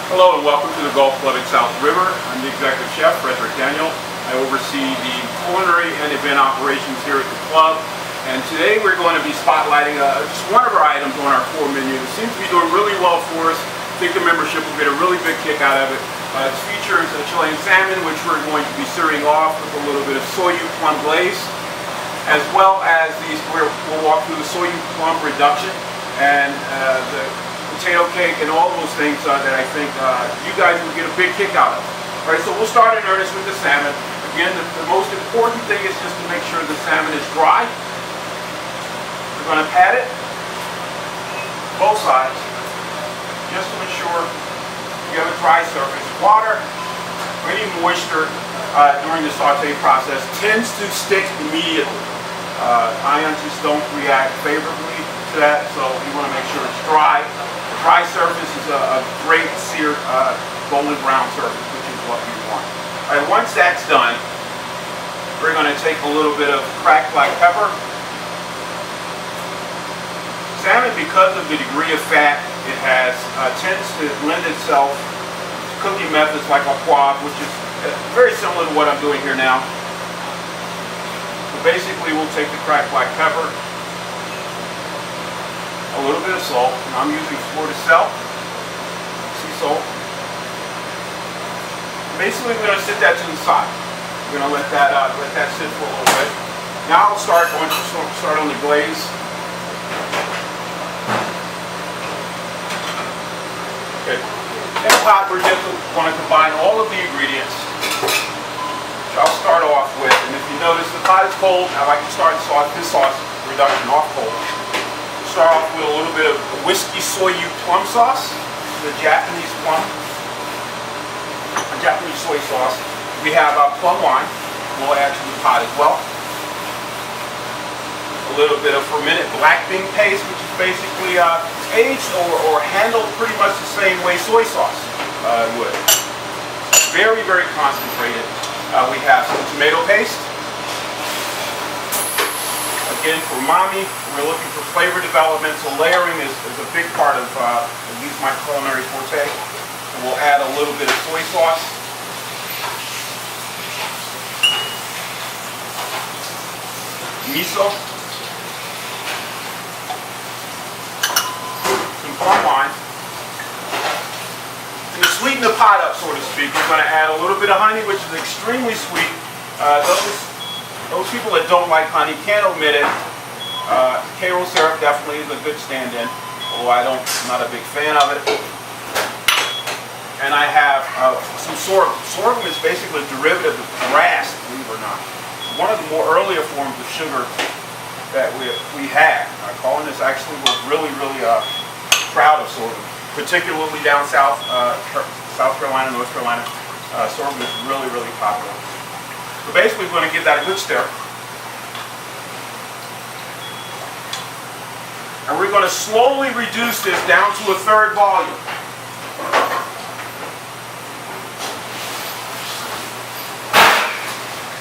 Hello and welcome to the Golf Club at South River. I'm the executive chef, Frederick. I oversee the culinary and event operations here at the club. And today we're going to be spotlighting just one of our items on our core menu. It seems to be doing really well for us. I think the membership will get a really big kick out of it. It features a Chilean salmon, which we're going to be serving off with a little bit of soyu plum glaze, as well as we'll walk through the soyu plum reduction and the potato cake and all those things that I think you guys will get a big kick out of. All right, so we'll start in earnest with the salmon. Again, the most important thing is just to make sure the salmon is dry. We're going to pat it, both sides, just to ensure you have a dry surface. Water or any moisture during the saute process tends to stick immediately. Ions just don't react favorably to that, so you want to make sure it's dry. A dry surface is a great seared golden brown surface, which is what we want. All right, once that's done, we're going to take a little bit of cracked black pepper. Salmon, because of the degree of fat it has, tends to lend itself to cooking methods like a poivre, which is very similar to what I'm doing here now. So basically, we'll take the cracked black pepper, a little bit of salt, and I'm using fleur de sel, sea salt. Basically, we're going to sit that to the side. We're going to let that sit for a little bit. Now I'll start on the glaze. Okay. In the pot, we're just going to combine all of the ingredients, which I'll start off with. And if you notice, the pot is cold. I like to start this sauce reduction off cold. Start off with a little bit of whiskey soyu plum sauce, the Japanese soy sauce. We have plum wine. We'll add to the pot as well. A little bit of fermented black bean paste, which is basically aged or handled pretty much the same way soy sauce would. Very, very concentrated. We have some tomato paste. Again, for umami, we're looking for flavor development, so layering is a big part of at least my culinary forte. And we'll add a little bit of soy sauce. Miso. Some plum wine. And to sweeten the pot up, so to speak, we're going to add a little bit of honey, which is extremely sweet. Those people that don't like honey can't omit it. Karo syrup definitely is a good stand-in, although I'm not a big fan of it. And I have some sorghum. Sorghum is basically a derivative of grass, believe it or not. One of the more earlier forms of sugar that we had. Colonists actually were really, really proud of sorghum, particularly down south, South Carolina, North Carolina. Sorghum is really, really popular. So basically, we're going to give that a good stir. And we're going to slowly reduce this down to a third volume.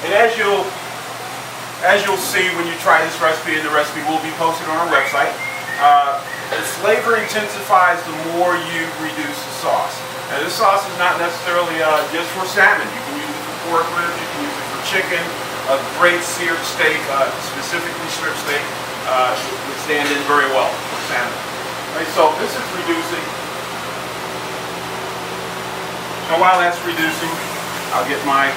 And as you'll see when you try this recipe, and the recipe will be posted on our website, the flavor intensifies the more you reduce the sauce. Now, this sauce is not necessarily just for salmon. You can use it for pork ribs, you can use it for chicken, a great seared steak, specifically strip steak, would stand in very well for salmon. Right, so this is reducing. And while that's reducing, I'll get my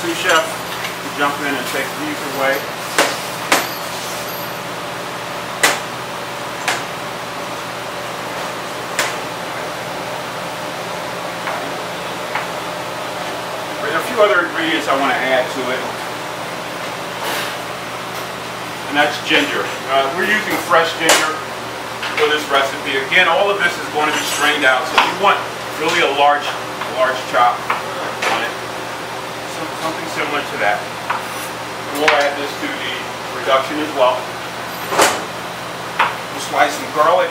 sous chef to jump in and take these away. There's a few other ingredients I want to add to it. And that's ginger. We're using fresh ginger for this recipe. Again, all of this is going to be strained out, so you want really a large chop on it. Something similar to that. And we'll add this to the reduction as well. We'll slice some garlic.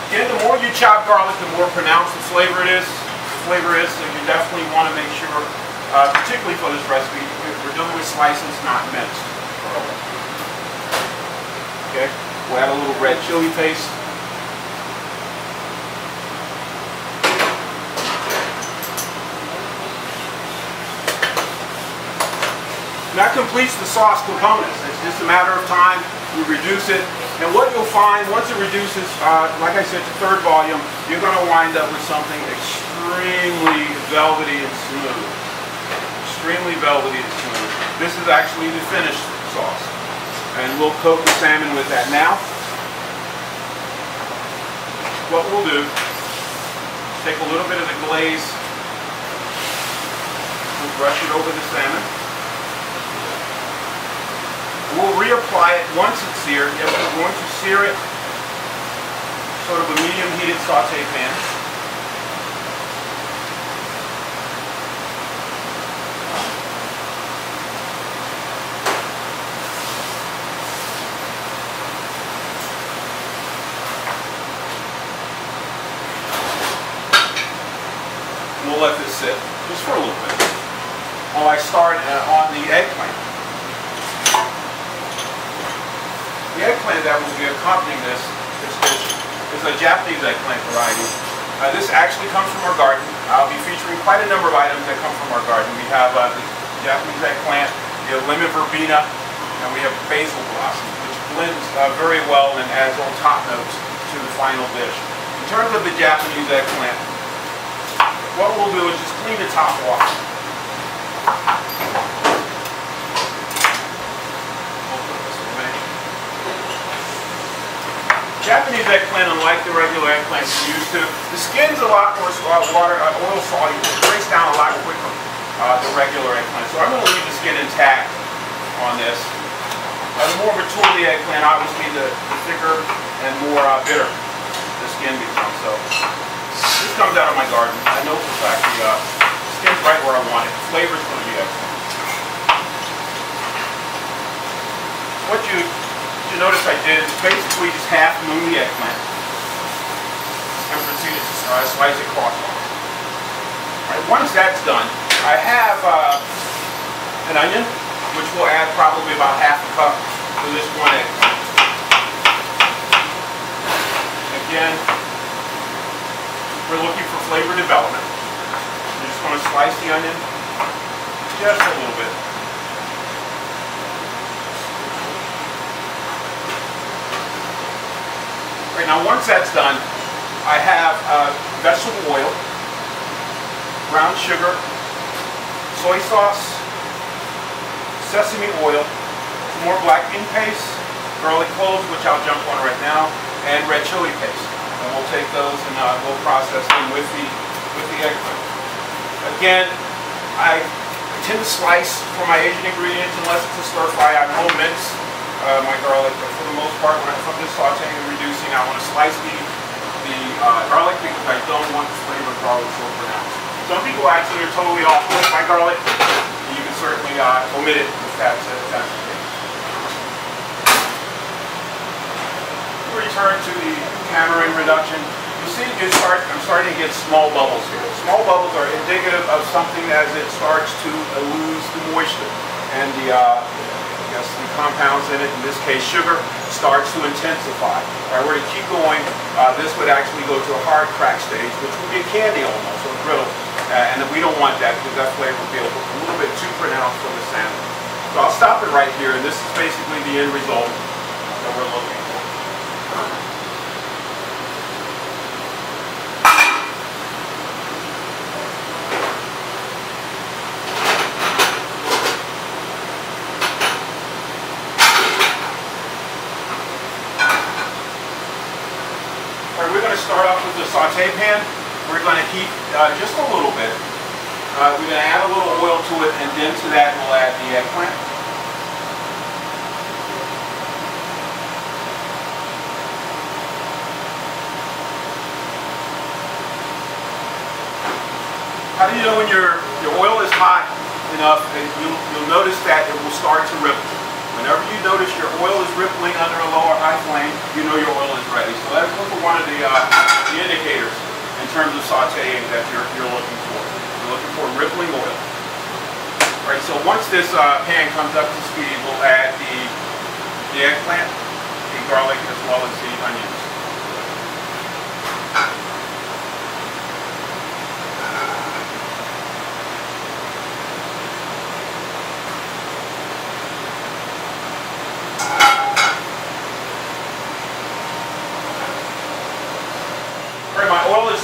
Again, the more you chop garlic, the more pronounced the flavor is. So you definitely want to make sure, particularly for this recipe, we're doing with slices, not minced. Okay, we'll add a little red chili paste. completes the sauce components. It's just a matter of time. We reduce it. And what you'll find, once it reduces, like I said, to third volume, you're going to wind up with something extremely velvety and smooth. Extremely velvety and smooth. This is actually the finished sauce. And we'll coat the salmon with that now. What we'll do, take a little bit of the glaze, we'll brush it over the salmon. We'll reapply it once it's seared. Yes, we're going to sear it, sort of a medium heated saute pan. We'll let this sit just for a little bit while I start on the eggplant. The eggplant that will be accompanying this dish is a Japanese eggplant variety. This actually comes from our garden. I'll be featuring quite a number of items that come from our garden. We have the Japanese eggplant, we have lemon verbena, and we have basil blossom, which blends very well and adds on top notes to the final dish. In terms of the Japanese eggplant, what we'll do is just clean the top off. Japanese eggplant, unlike the regular eggplant you're used to, the skin's a lot more oil soluble. It breaks down a lot quicker than regular eggplant. So I'm going to leave the skin intact on this. The more mature the eggplant, obviously the thicker and more bitter the skin becomes. So this comes out of my garden. I know for a fact the skin's right where I want it. The flavor's going to be excellent. What you notice I did is basically just half moon the eggplant and proceeded to slice it crosswise. Right, once that's done, I have an onion, which will add probably about half a cup to this one eggplant. Again, we're looking for flavor development. We're just going to slice the onion just a little bit. Right, now once that's done, I have vegetable oil, brown sugar, soy sauce, sesame oil, more black bean paste, garlic cloves, which I'll jump on right now, and red chili paste. And we'll take those and we'll process them with the eggplant. Again, I tend to slice for my Asian ingredients unless it's a stir fry. I will mince my garlic, but for the most part, if I'm just sauteing and reducing, I want to slice the garlic because I don't want the flavor of garlic so pronounced. Some people actually are totally off with my garlic. You can certainly omit it if that's the case. Return to the hammering reduction. You see, I'm starting to get small bubbles here. Small bubbles are indicative of something as it starts to lose the moisture and the compounds in it, in this case sugar, starts to intensify. If I were to keep going, this would actually go to a hard crack stage, which would be a candy almost, or brittle. And we don't want that because that flavor would be a little bit too pronounced for the salmon. So I'll stop it right here, and this is basically the end result that we're looking for. We're going to start off with the saute pan. We're going to heat just a little bit. We're going to add a little oil to it, and then to that we'll add the eggplant. How do you know when your oil is hot enough? You'll notice that it will start to ripple. Whenever you notice your oil is rippling under a low or high flame, you know your oil is ready. So that's one of the indicators in terms of sauteing that you're looking for. You're looking for rippling oil. All right, so once this pan comes up to speed, we'll add the eggplant, the garlic, as well as the onions.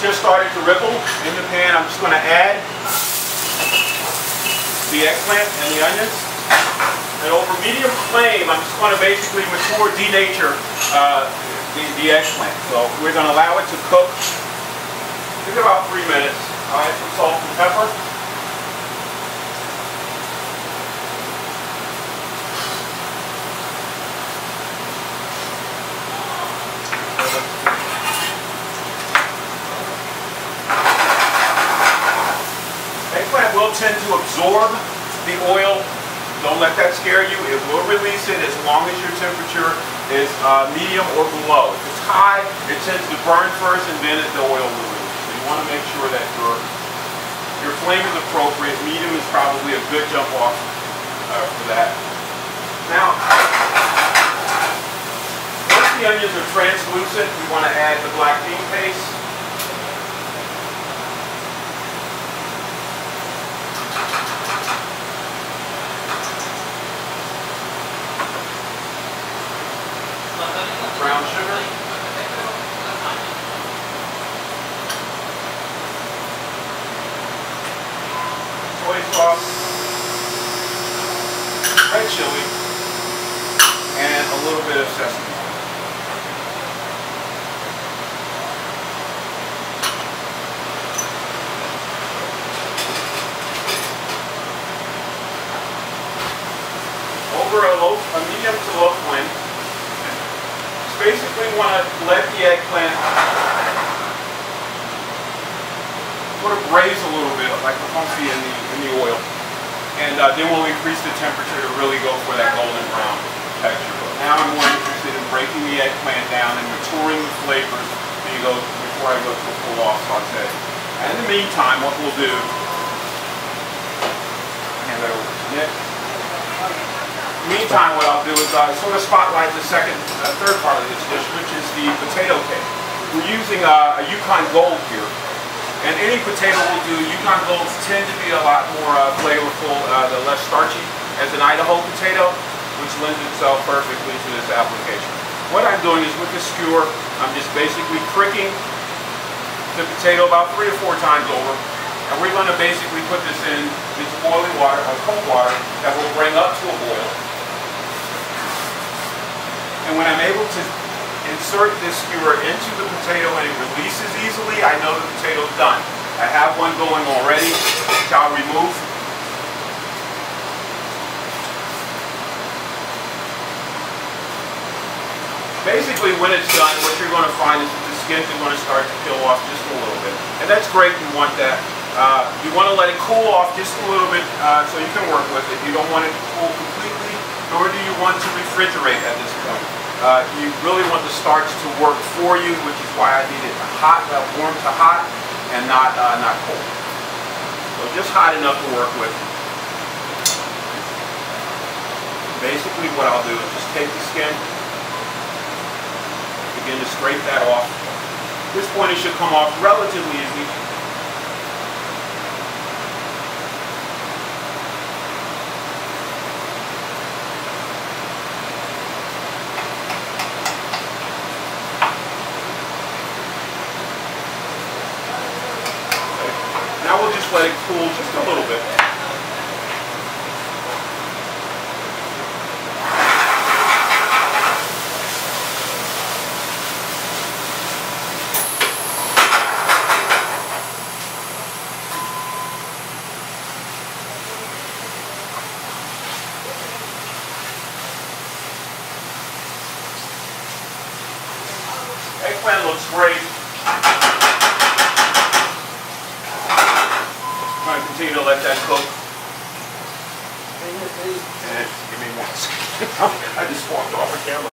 just starting to ripple in the pan. I'm just going to add the eggplant and the onions. And over medium flame, I'm just going to basically mature, denature the eggplant. So we're going to allow it to cook. Think about 3 minutes. I'll add some salt and pepper. Eggplant will tend to absorb the oil. Don't let that scare you. It will release it as long as your temperature is medium or below. If it's high, it tends to burn first and then the oil will release. So you want to make sure that your flame is appropriate. Medium is probably a good jump off for that. Now, once the onions are translucent, we want to add the black bean paste. Brown sugar. Soy sauce. Red chili. And a little bit of sesame oil. Over a medium to low flame. Basically want to let the eggplant sort of braise a little bit, like the comfy in the oil. And then we'll increase the temperature to really go for that golden brown texture. But now I'm more interested in breaking the eggplant down and maturing the flavors before I go to a full off saute. And in the meantime, what we'll do, hand that over to Nick. Meantime, what I'll do is sort of spotlight the third part of this dish, which is the potato cake. We're using a Yukon Gold here, and any potato will do. Yukon Golds tend to be a lot more flavorful, they're less starchy as an Idaho potato, which lends itself perfectly to this application. What I'm doing is with the skewer, I'm just basically pricking the potato about 3 or 4 times over. And we're going to basically put this in this boiling water, or cold water, that will bring up to a boil. And when I'm able to insert this skewer into the potato and it releases easily, I know the potato's done. I have one going already, which I'll remove. Basically, when it's done, what you're going to find is that the skins are going to start to peel off just a little bit. And that's great, you want that. You want to let it cool off just a little bit so you can work with it. You don't want it to cool completely, nor do you want to refrigerate at this point. You really want the starch to work for you, which is why I need it hot, warm to hot, and not cold. So just hot enough to work with. Basically what I'll do is just take the skin, begin to scrape that off. At this point it should come off relatively easy. Now we'll just let it cool just a little bit. Eggplant looks great. Continue to let that cook. And give me one second. I just walked off the camera.